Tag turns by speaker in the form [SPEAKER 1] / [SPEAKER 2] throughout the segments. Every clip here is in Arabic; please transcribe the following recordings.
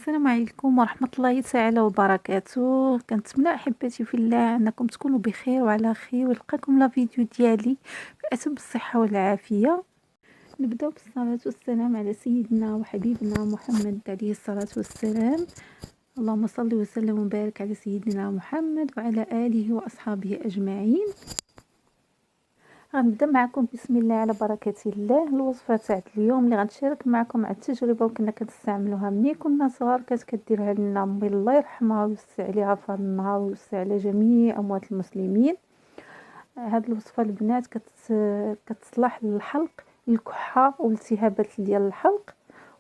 [SPEAKER 1] السلام عليكم ورحمة الله تعالى وبركاته. كنتمنى احبتي في الله انكم تكونوا بخير وعلى خير، ويلقاكم لا فيديو ديالي بأتم الصحة والعافية. نبداو بالصلاة والسلام على سيدنا وحبيبنا محمد عليه الصلاة والسلام. اللهم صل وسلم وبارك على سيدنا محمد وعلى آله وأصحابه أجمعين. غنبدا معكم بسم الله على بركة الله. الوصفه تاع اليوم اللي غنشارك معكم على التجربه وكنا كنستعملوها ملي كنا صغار، كانت كديرها لنا امي الله يرحمها ويوسع عليها في النهار ويوسع على جميع اموات المسلمين. هاد الوصفه البنات كتصلح للحلق، الكحه والالتهابات ديال الحلق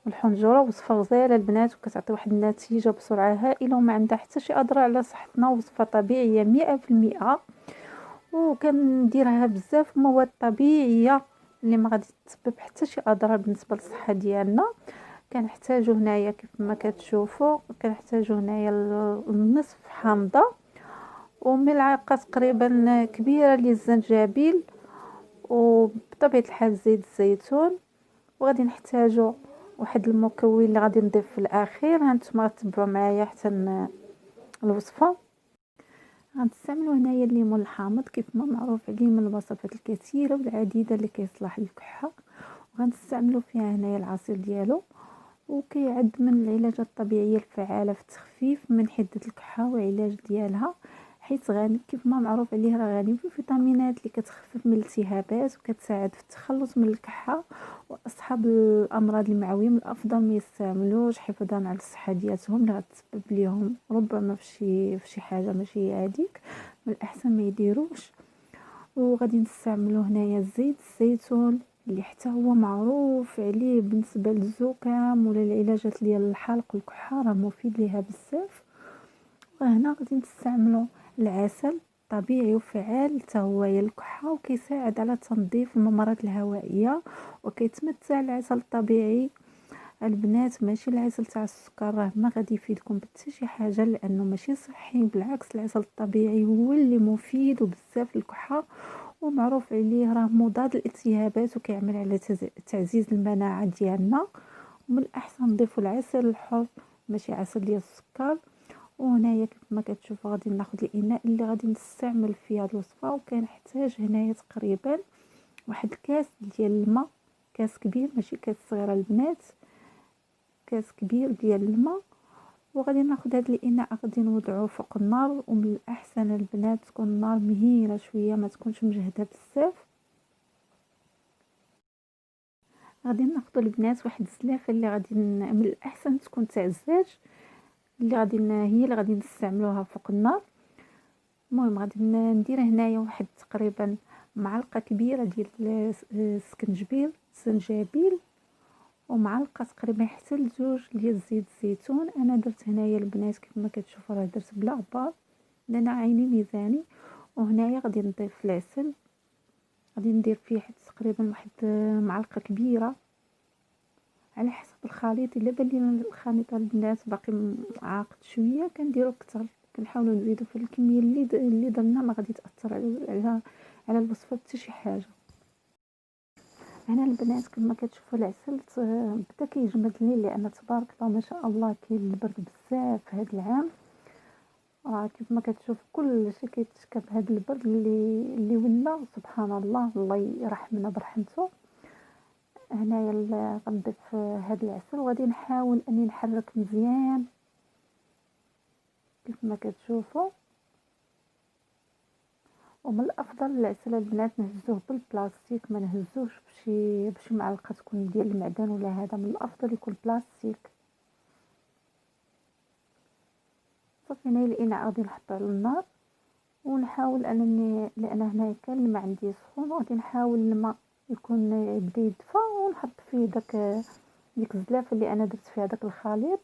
[SPEAKER 1] والحنجره. وصفه غزاله البنات وكتعطي واحد النتيجه بسرعه هائله وما عندها حتى شي اضرار على صحتنا. وصفه طبيعيه 100%، وكنديرها بزاف مواد طبيعيه اللي ما غادي تسبب حتى شي اضرار بالنسبه للصحه ديالنا. كنحتاجو هنايا كيف ما كتشوفوا، كنحتاجو هنايا النصف حامضه وملعقه تقريبا كبيره ديال الزنجبيل، وبطبيعه الحال زيت الزيتون. وغادي نحتاجو واحد المكون اللي غادي نضيف في الاخير. هانتوما تبعوا معايا حتى الوصفه. غنستعملوا هنايا الليمون الحامض كيف ما معروف عليه من الوصفات الكثيره والعديده اللي كيصلح للكحه. وغنستعملوا فيها هنايا العصير ديالو، وكيعد من العلاجات الطبيعيه الفعاله في التخفيف من حده الكحه وعلاج ديالها، حيث غني كيف ما معروف عليه راه غني في فيتامينات اللي كتخفف من الالتهابات وكتساعد في التخلص من الكحه. واصحاب الامراض المعويه من الافضل ما يستعملوش حفاظا على الصحه ديالهم اللي غتسبب ليهم ربما في شي حاجه ماشي هذيك، من الاحسن ما يديروش. وغادي نستعملوا هنايا زيت الزيتون اللي حتى هو معروف عليه بالنسبه للزكام ولا العلاجات ديال الحلق والكحه، راه مفيد ليها بزاف. وهنا غادي نستعملوا العسل طبيعي وفعال حتى هو الكحه، وكيساعد على تنظيف الممرات الهوائيه. وكيتمتع العسل الطبيعي البنات ماشي العسل تاع السكر، راه ما غادي يفيدكم بحتى شي حاجه لانه ماشي صحي. بالعكس العسل الطبيعي هو اللي مفيد وبزاف للكحه، ومعروف عليه راه مضاد للالتهابات وكيعمل على تعزيز المناعه ديالنا. ومن الاحسن نضيفوا العسل الحر ماشي عسل ديال السكر. وهنايا كيف ما كتشوفوا غادي ناخذ الاناء اللي غادي نستعمل فيه هذه الوصفه، وكنحتاج هنايا تقريبا واحد الكاس ديال الماء، كاس كبير ماشي كاس صغيره البنات، كاس كبير ديال الماء. وغادي ناخذ هذا الاناء غادي نوضعوه فوق النار، ومن الاحسن البنات تكون النار مهيله شويه ما تكونش مجهده بزاف. غادي ناخذ البنات واحد الزلافه اللي غادي من الاحسن تكون تاع الزاج، اللي هي اللي غادي نستعملوها فوق النار. المهم غادي ندير هنايا واحد تقريبا معلقه كبيره ديال الزنجبيل، ومعلقه تقريبا حتى لجوج ديال زيت الزيتون. انا درت هنايا البنات كيف ما كتشوفوا راه درت بلا عبار لان عيني ميزاني. وهنايا غادي نضيف العسل، غادي ندير فيه حتى تقريبا واحد معلقه كبيره على حسب الخليط. الا بان لينا الخليط البنات باقي عاقد شويه كنديروا اكثر، كنحاولوا نزيدوا في الكميه اللي درنا، ما غادي تاثر على الوصفه حتى شي حاجه. هنا البنات كما كتشوفوا العسل بدا كيجمد لي لان تبارك الله ما شاء الله كاين البرد بزاف هذا العام. كيف ما كتشوف كل شيء كيتشكى بهذا البرد اللي ولا سبحان الله، الله يرحمنا برحمته. هنايا غنضيف هذا العسل وغادي نحاول اني نحرك مزيان كيف ما كتشوفوا. ومن الافضل العسل البنات نهزوه بالبلاستيك، ما نهزوش بشي معلقه تكون ديال المعدن ولا هذا، من الافضل يكون بلاستيك. صافي هنايا الاناء غادي نحطو على النار ونحاول انني لان هنايا كان الماء عندي سخون، غادي نحاول الماء يكون يبدا يدفى ونحط فيه ديك الزلافه اللي انا درت فيها داك الخليط.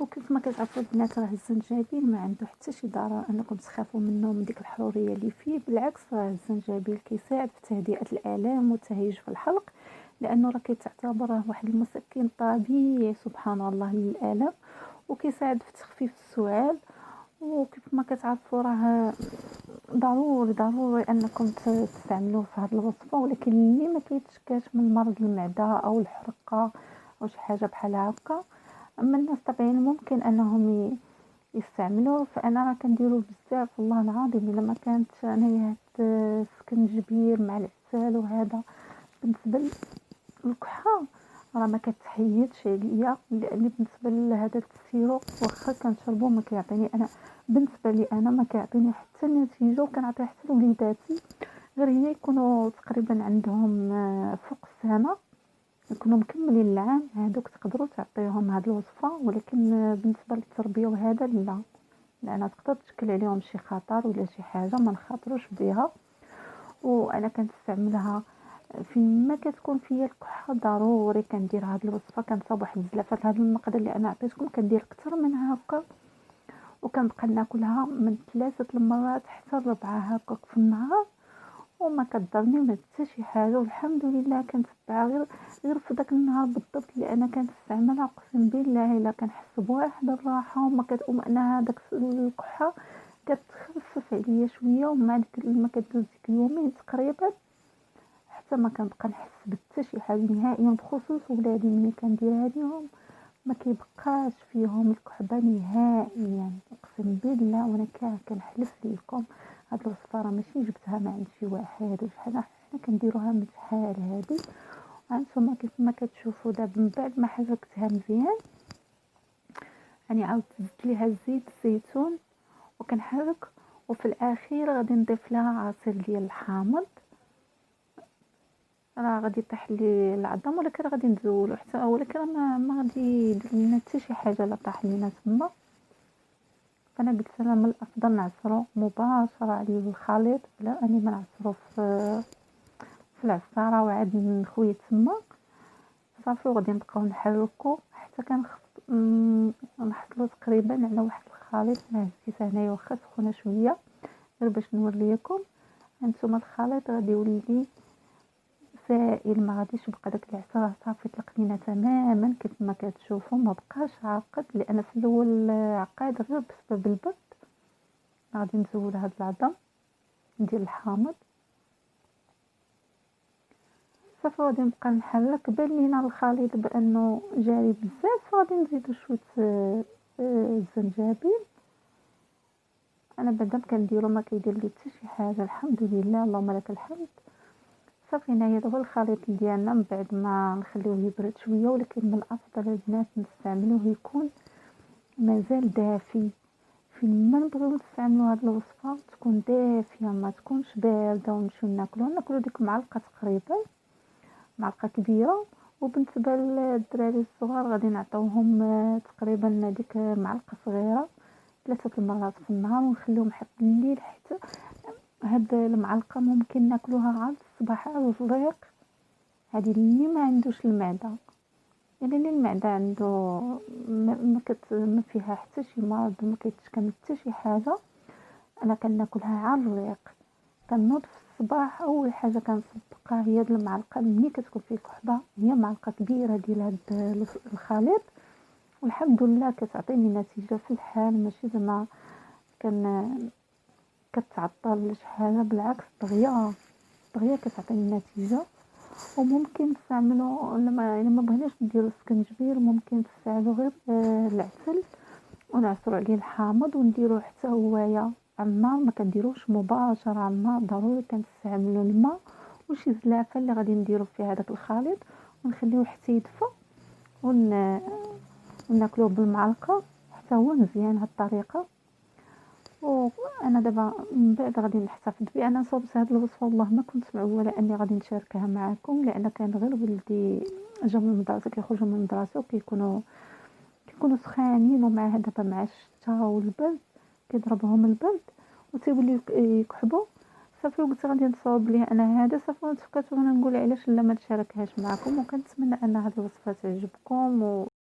[SPEAKER 1] وكيف ما كتعرفوا البنات راه الزنجبيل ما عنده حتى شي ضرر انكم تخافوا منه من ديك الحروريه اللي فيه. بالعكس راه الزنجبيل كيساعد في تهدئه الالام والتهيج في الحلق، لانه راه كيتعتبر واحد المسكن طبيعي سبحان الله للالم، وكيساعد في تخفيف السعال. وكيف ما كتعرفوا راه ضروري انكم تستعملوه في هذه الوصفه، ولكن اللي ما كيتشكاش من مرض المعده او الحرقه او شي حاجه بحال هكا، اما الناس طبيعيين ممكن انهم يستعملوه. فانا راه كنديرو بزاف والله العظيم. الا ما كانت انايا هاد السكنجبير مع العسل وهذا بالنسبه للكحه راه ما كتحيدش عليا، لان بالنسبه لهذا السيروب واخا كنشربو ما كيعطيني انا، بالنسبه لي انا ما كيعطيني حتى نتيجه، وكنعطيه حتى لوليداتي غير هي يكونوا تقريبا عندهم فوق السنه، يكونوا مكملين العام، هذوك تقدروا تعطيهم هذه الوصفه. ولكن بالنسبه للتربيه وهذا لا، لان تقدر تشكل عليهم شي خطر ولا شي حاجه ما نخاطروش بها. وانا كنستعملها فيما كتكون فيا الكحه، ضروري كندير هذه الوصفه. كنصاوب واحد الزلافه هذا المقدار اللي انا عطيتكم، كندير اكثر من هكا، وكنبقى ناكلها من 3 المرات حتى 4 هكاك في النهار، وما كضرني ما حتى شي حاجه. والحمد لله كنتبعها غير في داك النهار بالضبط اللي انا كنستعملها، اقسم بالله الا كنحس بواحد الراحه وما كتقوم انها داك الكحه كتخفف عليا شويه. ومع ديك ما كدوز ديك يومين تقريبا حتى ما كنبقى نحس بحتى شي حاجه نهائيا. بخصوص ولادي ملي كنديرها ليهم ما كيبقاش فيهم الكحبه نهائيا، اقسم بالله. وانا كنحلف لكم هاد الوصفه راه ماشي جبتها من عند شي واحد ولا حنا كنديروها من شحال هادي. هانتوما كيف ما كتشوفوا دابا من بعد ما حركتها مزيان يعني عاودت زدت ليها زيت الزيتون وكنحرك، وفي الاخير غادي نضيف لها عصير ديال الحامض. راه غادي يطيح لي العظم، ولكن غادي نزولو حتى، ولكن ما غادي يدير لينا حتى شي حاجه لا طاح لينا تما. فانا قلت انا من الافضل نعصرو مباشره على الخليط بلا اني ما نعصرو في العصاره وعاد نخوي تما صافي. وغادي نبقاو نحركو حتى نحصلو تقريبا على واحد الخليط. ما هزيت هنايا واخا سخونه شويه غير باش نوريكم. هانتوما الخليط غادي يولي سائل، ما غاديش يبقى داك العصير صافي طلق لينا تماما كيف ما كتشوفوا، ما بقاش عاقد لان في الاول عقاد غير بسبب البرد. غادي نزول هاد العظم ديال الحامض صافي، غادي نبقى نحرك. بان لينا الخليط بانه جاري بزاف غادي نزيدو شويه الزنجبيل. انا بعدا كنديرو ما كيدير لي حتى شي حاجه الحمد لله، اللهم لك الحمد. صافي هنايا هو الخليط ديالنا من بعد ما نخليوه يبرد شويه، ولكن من الافضل البنات نستعملوه يكون مازال دافي. فيما نبغيو نستعملوا هاد الوصفه تكون دافيه ما تكونش بارده ونمشيو ناكلو ديك معلقه تقريبا، معلقه كبيره. وبالنسبه للدراري الصغار غادي نعطيوهم تقريبا ديك معلقه صغيره 3 المرات في النهار، ونخليهم حتى الليل. حتى هاد المعلقه ممكن ناكلوها عاد الصباح على الفطور. هذه اللي ما عندوش المعده، يعني اللي المعده عنده ما فيها حتى شي مرض، ما كيتشكى من حتى شي حاجه، انا كناكلها على الريق. كنوض في الصباح اول حاجه كنصبقها هي هاد المعلقه. ملي كتكون فيه كحبه هي معلقه كبيره ديال هاد الخليط، والحمد لله كتعطيني نتيجه في الحال. ماشي زعما كتعطل ولا شي حاجه، بالعكس دغيا كتعطيني نتيجه. وممكن نستعملو الا ما بغيناش نديرو السكنجبير ممكن نستعملو غير العسل ونعصرو عليه الحامض ونديروه حتى هوايا على النار، ما كنديروش مباشره على النار، ضروري كنستعملو الماء وشي زلافه اللي غادي نديرو فيها داك الخليط ونخليوه حتى يدفى وناكلوه بالمعلقه حتى هو مزيان. هاد الطريقه. وانا دابا من بعد غادي نحتفظ بها. انا صوبت هذه الوصفه والله ما كنت معوله اني غادي نشاركها معكم، لان كان غير ولدي جا من المدرسه، كيخرجوا من المدرسه وكيكونوا سخانين، ومع دابا مع الشتاء والبرد كيضربهم البرد وتيوليو يكحبوا. صافي قلت غادي نصاوب ليه انا هذا صافي، وتفكرت وانا نقول علاش لا ما نشاركهاش معكم. وكنتمنى ان هذه الوصفه تعجبكم